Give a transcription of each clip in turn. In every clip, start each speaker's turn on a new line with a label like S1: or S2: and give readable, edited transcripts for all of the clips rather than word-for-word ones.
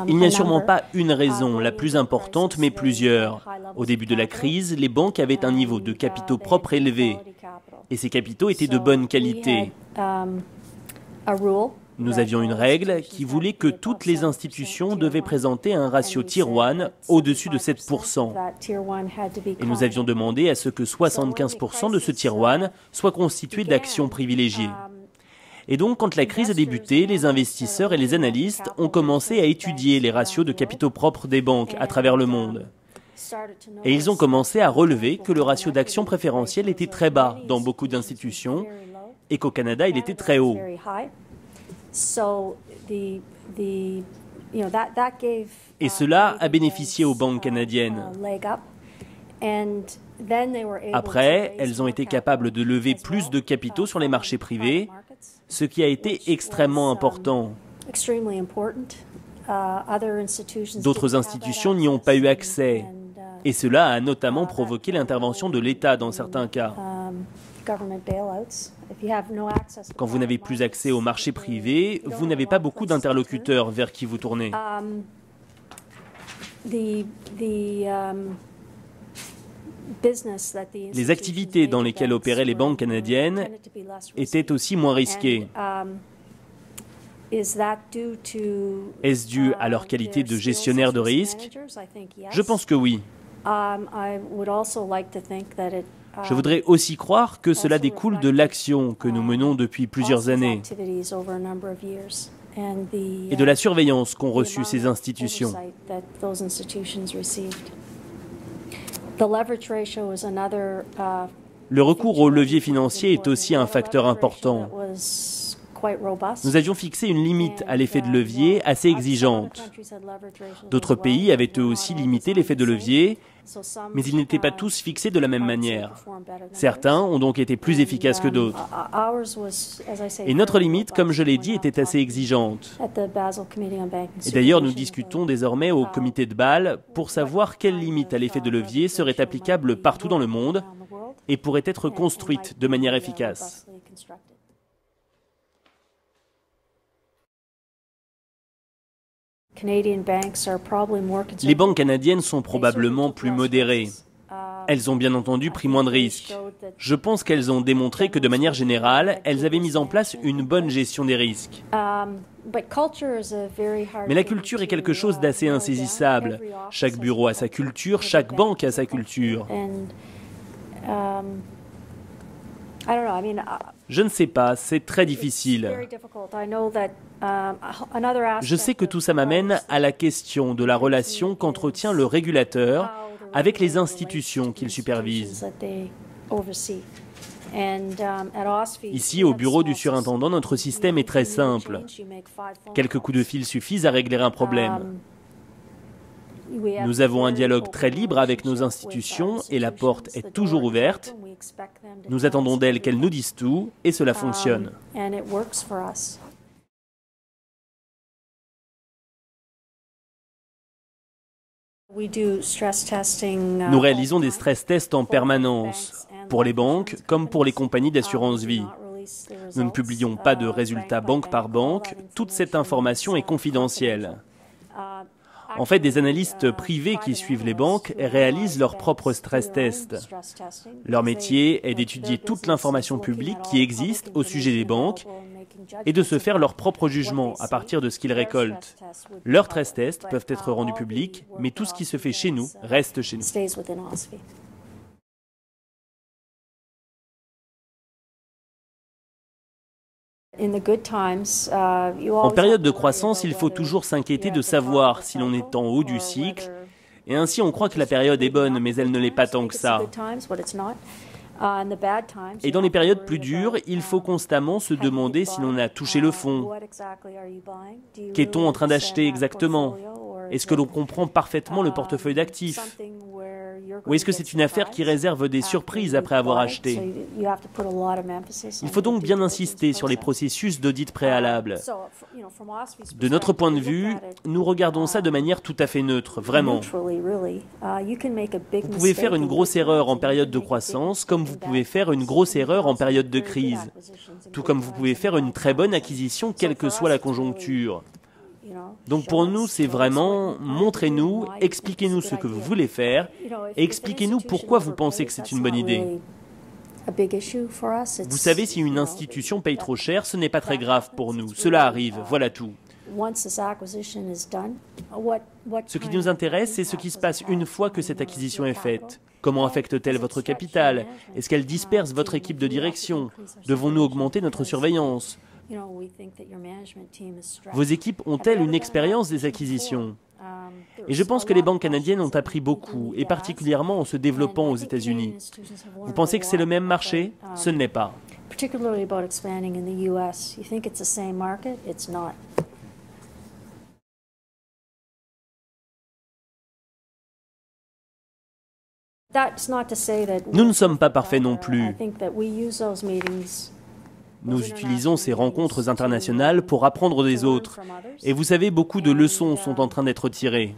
S1: Il n'y a sûrement pas une raison la plus importante, mais plusieurs. Au début de la crise, les banques avaient un niveau de capitaux propres élevé, et ces capitaux étaient de bonne qualité. Nous avions une règle qui voulait que toutes les institutions devaient présenter un ratio Tier 1 au-dessus de 7%. Et nous avions demandé à ce que 75% de ce Tier 1 soit constitué d'actions privilégiées. Et donc, quand la crise a débuté, les investisseurs et les analystes ont commencé à étudier les ratios de capitaux propres des banques à travers le monde. Et ils ont commencé à relever que le ratio d'actions préférentielles était très bas dans beaucoup d'institutions et qu'au Canada, il était très haut. Et cela a bénéficié aux banques canadiennes. Après, elles ont été capables de lever plus de capitaux sur les marchés privés, ce qui a été extrêmement important. D'autres institutions n'y ont pas eu accès, et cela a notamment provoqué l'intervention de l'État dans certains cas. Quand vous n'avez plus accès au marché privé, vous n'avez pas beaucoup d'interlocuteurs vers qui vous tournez. Les activités dans lesquelles opéraient les banques canadiennes étaient aussi moins risquées. Est-ce dû à leur qualité de gestionnaire de risque? Je pense que oui. Je voudrais aussi croire que cela découle de l'action que nous menons depuis plusieurs années et de la surveillance qu'ont reçue ces institutions. Le recours au levier financier est aussi un facteur important. Nous avions fixé une limite à l'effet de levier assez exigeante. D'autres pays avaient eux aussi limité l'effet de levier, mais ils n'étaient pas tous fixés de la même manière. Certains ont donc été plus efficaces que d'autres. Et notre limite, comme je l'ai dit, était assez exigeante. Et d'ailleurs, nous discutons désormais au comité de Bâle pour savoir quelle limite à l'effet de levier serait applicable partout dans le monde et pourrait être construite de manière efficace. Les banques canadiennes sont probablement plus modérées. Elles ont bien entendu pris moins de risques. Je pense qu'elles ont démontré que de manière générale, elles avaient mis en place une bonne gestion des risques. Mais la culture est quelque chose d'assez insaisissable. Chaque bureau a sa culture, chaque banque a sa culture. Je ne sais pas, c'est très difficile. Je sais que tout ça m'amène à la question de la relation qu'entretient le régulateur avec les institutions qu'il supervise. Ici, au bureau du surintendant, notre système est très simple. Quelques coups de fil suffisent à régler un problème. Nous avons un dialogue très libre avec nos institutions et la porte est toujours ouverte. Nous attendons d'elles qu'elles nous disent tout et cela fonctionne. Nous réalisons des stress tests en permanence, pour les banques comme pour les compagnies d'assurance vie. Nous ne publions pas de résultats banque par banque, toute cette information est confidentielle. En fait, des analystes privés qui suivent les banques réalisent leurs propres stress tests. Leur métier est d'étudier toute l'information publique qui existe au sujet des banques et de se faire leur propre jugement à partir de ce qu'ils récoltent. Leurs stress tests peuvent être rendus publics, mais tout ce qui se fait chez nous reste chez nous. En période de croissance, il faut toujours s'inquiéter de savoir si l'on est en haut du cycle, et ainsi on croit que la période est bonne, mais elle ne l'est pas tant que ça. Et dans les périodes plus dures, il faut constamment se demander si l'on a touché le fond. Qu'est-on en train d'acheter exactement? Est-ce que l'on comprend parfaitement le portefeuille d'actifs? Ou est-ce que c'est une affaire qui réserve des surprises après avoir acheté? Il faut donc bien insister sur les processus d'audit préalable. De notre point de vue, nous regardons ça de manière tout à fait neutre, vraiment. Vous pouvez faire une grosse erreur en période de croissance, comme vous pouvez faire une grosse erreur en période de crise. Tout comme vous pouvez faire une très bonne acquisition, quelle que soit la conjoncture. Donc pour nous, c'est vraiment montrez-nous, expliquez-nous ce que vous voulez faire et expliquez-nous pourquoi vous pensez que c'est une bonne idée. Vous savez, si une institution paye trop cher, ce n'est pas très grave pour nous. Cela arrive, voilà tout. Ce qui nous intéresse, c'est ce qui se passe une fois que cette acquisition est faite. Comment affecte-t-elle votre capital? Est-ce qu'elle disperse votre équipe de direction? Devons-nous augmenter notre surveillance? Vos équipes ont-elles une expérience des acquisitions? Et je pense que les banques canadiennes ont appris beaucoup, et particulièrement en se développant aux États-Unis. Vous pensez que c'est le même marché? Ce ne l'est pas. Nous ne sommes pas parfaits non plus. Nous utilisons ces rencontres internationales pour apprendre des autres. Et vous savez, beaucoup de leçons sont en train d'être tirées.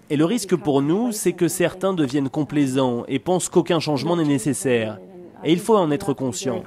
S1: Et le risque pour nous, c'est que certains deviennent complaisants et pensent qu'aucun changement n'est nécessaire. Et il faut en être conscient.